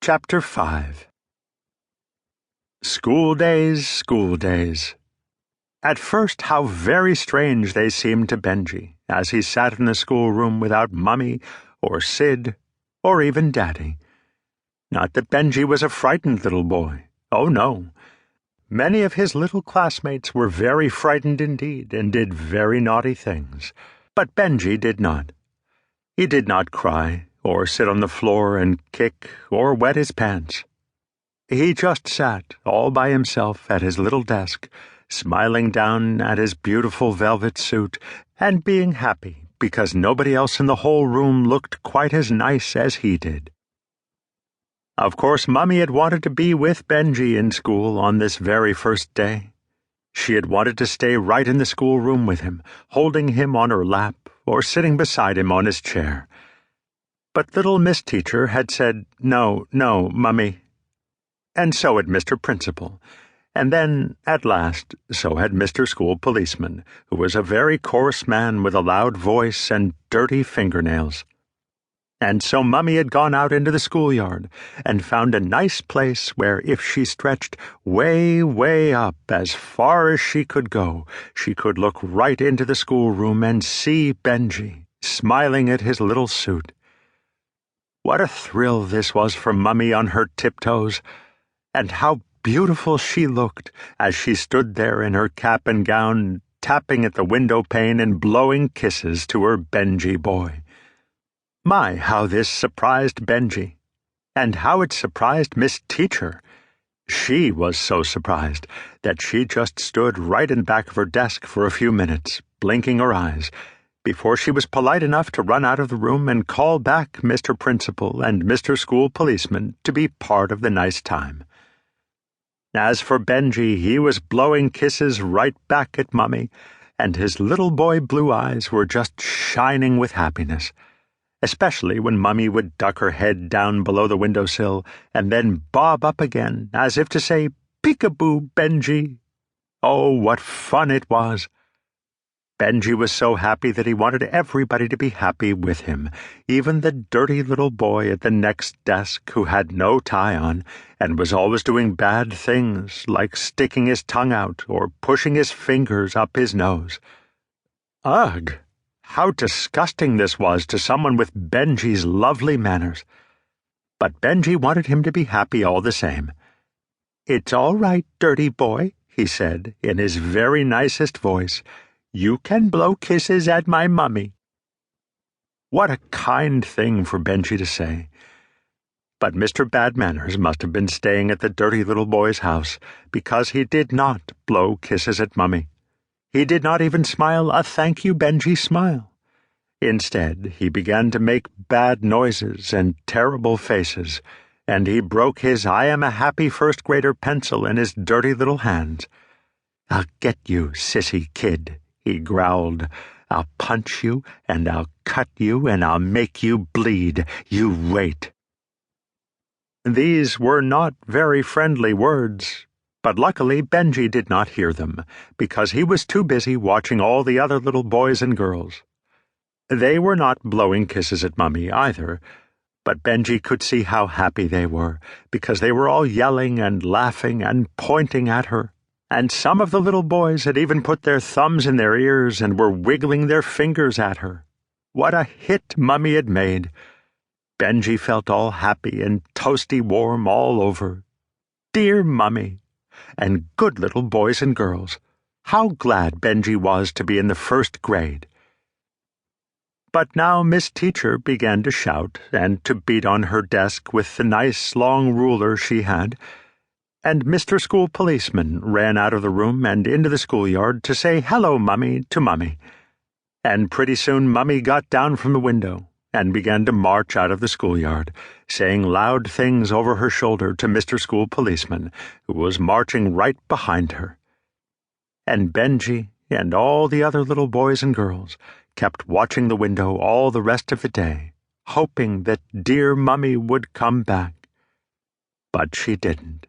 Chapter 5 School days, school days. At first, how very strange they seemed to Benjy, as he sat in the schoolroom without Mummy, or Sid, or even Daddy. Not that Benjy was a frightened little boy. Oh, no. Many of his little classmates were very frightened indeed, and did very naughty things. But Benjy did not. He did not cry, or sit on the floor and kick, or wet his pants. He just sat, all by himself, at his little desk, smiling down at his beautiful velvet suit, and being happy because nobody else in the whole room looked quite as nice as he did. Of course, Mummy had wanted to be with Benjy in school on this very first day. She had wanted to stay right in the schoolroom with him, holding him on her lap, or sitting beside him on his chair. But little Miss Teacher had said, "No, no, Mummy." And so had Mr. Principal. And then, at last, so had Mr. School Policeman, who was a very coarse man with a loud voice and dirty fingernails. And so Mummy had gone out into the schoolyard and found a nice place where if she stretched way, way up as far as she could go, she could look right into the schoolroom and see Benjy, smiling at his little suit. What a thrill this was for Mummy on her tiptoes, and how beautiful she looked as she stood there in her cap and gown, tapping at the window pane and blowing kisses to her Benjy boy. My, how this surprised Benjy, and how it surprised Miss Teacher. She was so surprised that she just stood right in back of her desk for a few minutes, blinking her eyes, before she was polite enough to run out of the room and call back Mr. Principal and Mr. School Policeman to be part of the nice time. As for Benjy, he was blowing kisses right back at Mummy, and his little boy blue eyes were just shining with happiness, especially when Mummy would duck her head down below the windowsill and then bob up again, as if to say, "Peek-a-boo, Benjy." Oh, what fun it was! Benjy was so happy that he wanted everybody to be happy with him, even the dirty little boy at the next desk who had no tie on and was always doing bad things like sticking his tongue out or pushing his fingers up his nose. Ugh! How disgusting this was to someone with Benjy's lovely manners. But Benjy wanted him to be happy all the same. "It's all right, dirty boy," he said in his very nicest voice. "You can blow kisses at my Mummy." What a kind thing for Benjy to say. But Mr. Bad Manners must have been staying at the dirty little boy's house, because he did not blow kisses at Mummy. He did not even smile a "Thank you, Benjy" smile. Instead, he began to make bad noises and terrible faces, and he broke his "I am a happy first grader" pencil in his dirty little hands. "I'll get you, sissy kid," he growled. "I'll punch you, and I'll cut you, and I'll make you bleed. You wait." These were not very friendly words, but luckily Benjy did not hear them, because he was too busy watching all the other little boys and girls. They were not blowing kisses at Mummy either, but Benjy could see how happy they were, because they were all yelling and laughing and pointing at her. And some of the little boys had even put their thumbs in their ears and were wiggling their fingers at her. What a hit Mummy had made! Benjy felt all happy and toasty warm all over. Dear Mummy! And good little boys and girls! How glad Benjy was to be in the first grade! But now Miss Teacher began to shout and to beat on her desk with the nice long ruler she had, and Mr. School Policeman ran out of the room and into the schoolyard to say "Hello, Mummy" to Mummy. And pretty soon Mummy got down from the window and began to march out of the schoolyard, saying loud things over her shoulder to Mr. School Policeman, who was marching right behind her. And Benjy and all the other little boys and girls kept watching the window all the rest of the day, hoping that dear Mummy would come back. But she didn't.